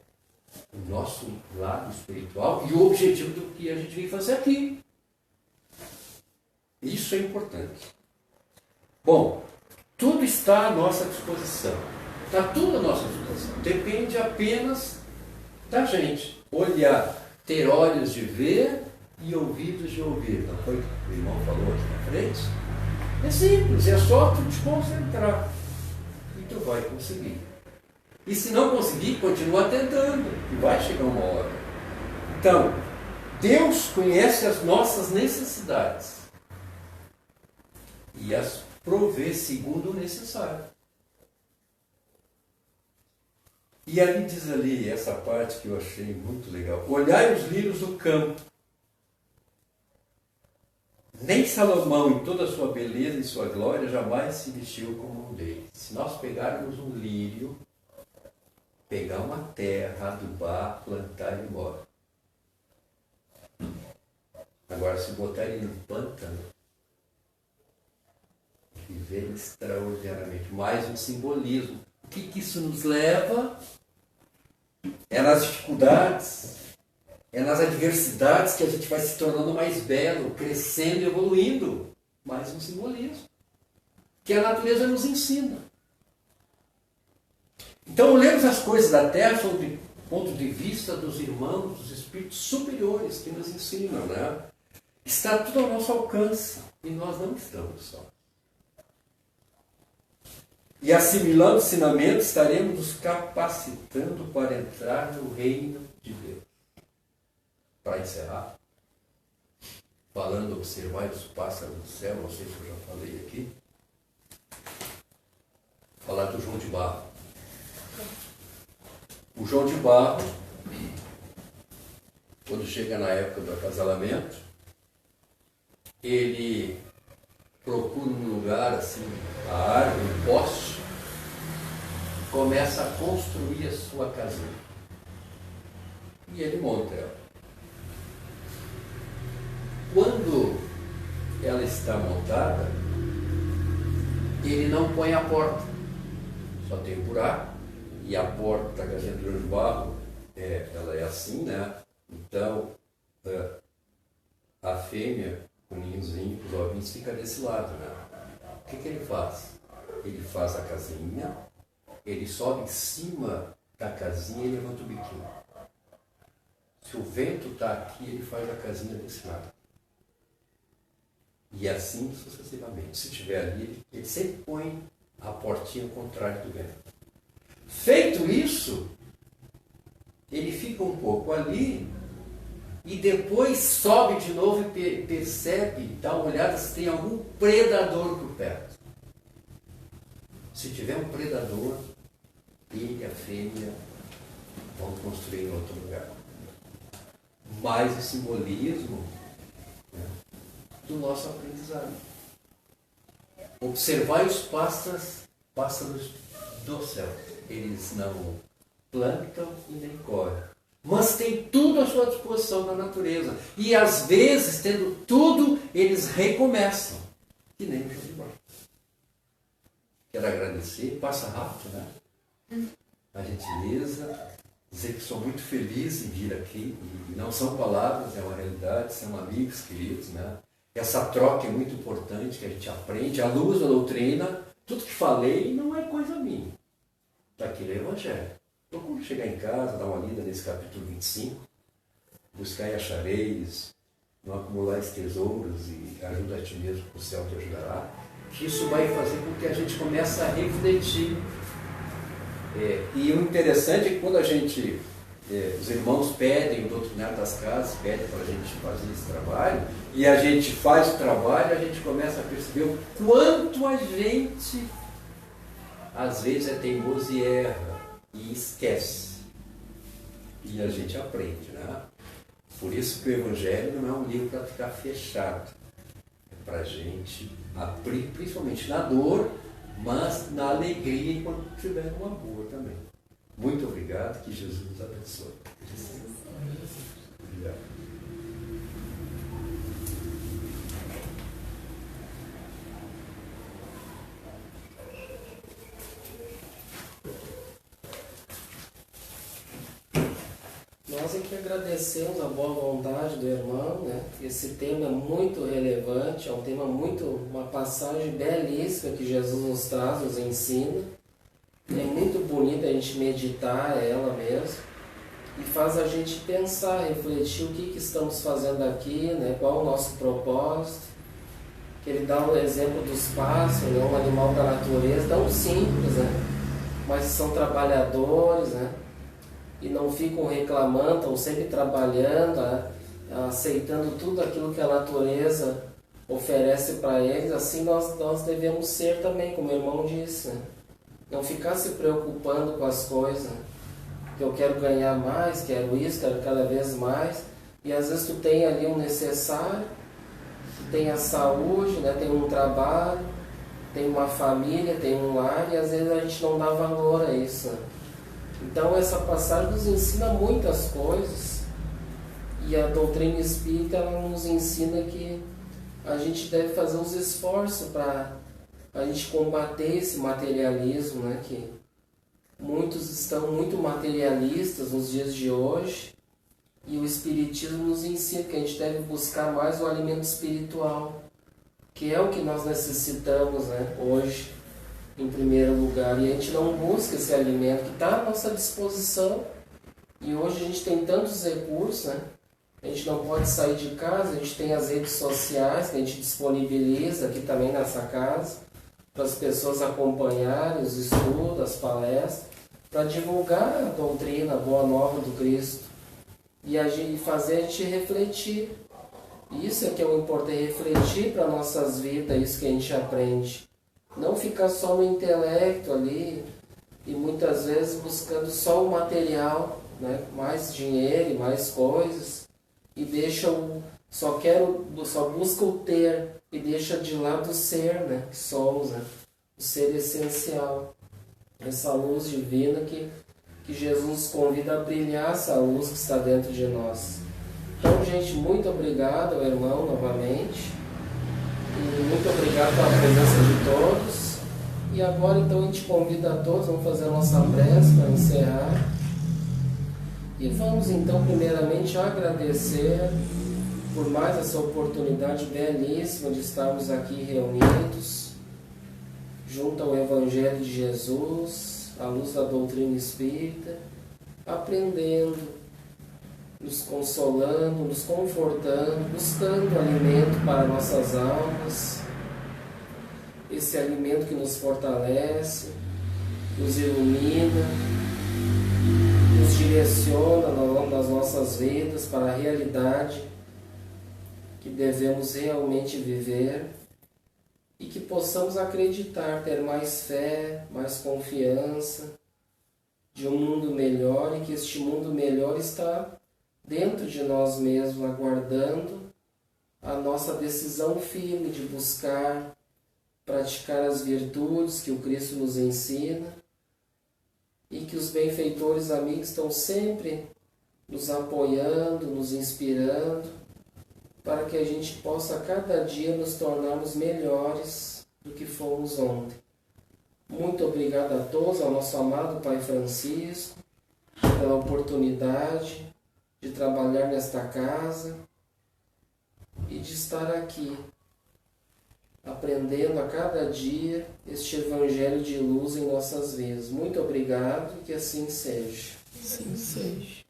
o nosso lado espiritual e o objetivo do que a gente vem fazer aqui. Isso é importante. Bom, tudo está à nossa disposição. Está tudo à nossa disposição. Depende apenas da gente. Olhar, ter olhos de ver e ouvidos de ouvir. Não foi o que o irmão falou aqui na frente? É simples, é só tu te concentrar. E tu vai conseguir. E se não conseguir, continua tentando. E vai chegar uma hora. Então, Deus conhece as nossas necessidades e as provê segundo o necessário. E ali diz ali, essa parte que eu achei muito legal: olhai os lírios do campo. Nem Salomão, em toda a sua beleza e sua glória, jamais se vestiu como um deles. Se nós pegarmos um lírio, pegar uma terra, adubar, plantar e ir embora. Agora, se botar ele no pântano, viver extraordinariamente. Mais um simbolismo. O que isso nos leva? É nas dificuldades, é nas adversidades que a gente vai se tornando mais belo, crescendo e evoluindo. Mais um simbolismo que a natureza nos ensina. Então, olhemos as coisas da terra sob o ponto de vista dos irmãos, dos espíritos superiores que nos ensinam, né? Está tudo ao nosso alcance e nós não estamos só. E assimilando ensinamentos, estaremos nos capacitando para entrar no reino de Deus. Para encerrar, falando, observar os pássaros do céu, não sei se eu já falei aqui, falar do João de Barro. O João de Barro, quando chega na época do acasalamento, ele procura um lugar assim, a árvore, um poste, começa a construir a sua casinha. E ele monta ela. Quando ela está montada, ele não põe a porta, só tem um buraco, e a porta da casinha do João de Barro, ela é assim, né? Então, a fêmea, o ninhozinho, os ovinhos, fica desse lado, né? O que ele faz? Ele faz a casinha, ele sobe em cima da casinha e levanta o biquinho. Se o vento está aqui, ele faz a casinha desse lado. E assim sucessivamente. Se estiver ali, ele sempre põe a portinha ao contrário do vento. Feito isso, ele fica um pouco ali e depois sobe de novo e percebe, dá uma olhada se tem algum predador por perto. Se tiver um predador, ele e a fêmea vão construir em outro lugar. Mais o simbolismo, né, do nosso aprendizado. Observai os pássaros do céu. Eles não plantam e nem colhem, mas têm tudo à sua disposição na natureza. E às vezes, tendo tudo, eles recomeçam. Que nem o João de Barro. Quero agradecer, passa rápido, né? A gentileza, dizer que sou muito feliz em vir aqui. E não são palavras, é uma realidade, são amigos queridos, né? Essa troca é muito importante, que a gente aprende, à luz da doutrina. Tudo que falei não é coisa minha. Está aqui no Evangelho. Procure chegar em casa, dar uma lida nesse capítulo 25, buscar e achareis, não acumulais tesouros e ajuda a ti mesmo, que o céu te ajudará. Que isso vai fazer com que a gente comece a refletir. E o interessante é que quando a gente, os irmãos pedem, o doutrinário das casas pede para a gente fazer esse trabalho, e a gente faz o trabalho, a gente começa a perceber o quanto a gente às vezes é teimoso e erra e esquece. E a gente aprende, né? Por isso que o Evangelho não é um livro para ficar fechado. É para a gente abrir, principalmente na dor, mas na alegria enquanto tiver uma boa também. Muito obrigado, que Jesus nos abençoe. Obrigado. Nós é que agradecemos a boa vontade do irmão, né? Esse tema é muito relevante, é um tema uma passagem belíssima que Jesus nos traz, nos ensina. É muito bonito a gente meditar ela mesmo e faz a gente pensar, refletir o que estamos fazendo aqui, né? Qual o nosso propósito. Que ele dá um exemplo dos pássaros, né? Um animal da natureza, tão simples, né? Mas são trabalhadores, né? E não ficam reclamando, estão sempre trabalhando. aceitando tudo aquilo que a natureza oferece para eles, assim nós devemos ser também, como o irmão disse, né? Não ficar se preocupando com as coisas, né? Que eu quero ganhar mais, quero isso, quero cada vez mais, e às vezes tu tem ali um necessário, tu tem a saúde, né? Tem um trabalho, tem uma família, tem um lar, e às vezes a gente não dá valor a isso, né? Então essa passagem nos ensina muitas coisas, e a doutrina espírita ela nos ensina que a gente deve fazer os esforços para a gente combater esse materialismo, né? Que muitos estão muito materialistas nos dias de hoje, e o Espiritismo nos ensina que a gente deve buscar mais o alimento espiritual, que é o que nós necessitamos, né? Hoje, em primeiro lugar, e a gente não busca esse alimento que está à nossa disposição, e hoje a gente tem tantos recursos, né? A gente não pode sair de casa, a gente tem as redes sociais que a gente disponibiliza aqui também nessa casa, para as pessoas acompanharem os estudos, as palestras, para divulgar a doutrina, a boa nova do Cristo, e fazer a gente refletir. Isso é que é o importante, refletir para nossas vidas, isso que a gente aprende. Não ficar só no intelecto ali, e muitas vezes buscando só o material, né? Mais dinheiro e mais coisas, e só busca o ter e deixa de lado o ser, né? Que somos, né? O ser essencial, essa luz divina que Jesus nos convida a brilhar, essa luz que está dentro de nós. Então, gente, muito obrigado ao irmão novamente, e muito obrigado pela presença de todos. E agora então a gente convida a todos, vamos fazer a nossa prece para encerrar. E vamos então primeiramente agradecer por mais essa oportunidade belíssima de estarmos aqui reunidos, junto ao Evangelho de Jesus, à luz da doutrina espírita, aprendendo, nos consolando, nos confortando, buscando alimento para nossas almas, esse alimento que nos fortalece, nos ilumina, nos direciona nas nossas vidas para a realidade que devemos realmente viver, e que possamos acreditar, ter mais fé, mais confiança de um mundo melhor, e que este mundo melhor está dentro de nós mesmos, aguardando a nossa decisão firme de buscar, praticar as virtudes que o Cristo nos ensina, e que os benfeitores amigos estão sempre nos apoiando, nos inspirando, para que a gente possa cada dia nos tornarmos melhores do que fomos ontem. Muito obrigado a todos, ao nosso amado Pai Francisco, pela oportunidade de trabalhar nesta casa e de estar aqui, aprendendo a cada dia este Evangelho de luz em nossas vidas. Muito obrigado e que assim seja. Assim seja.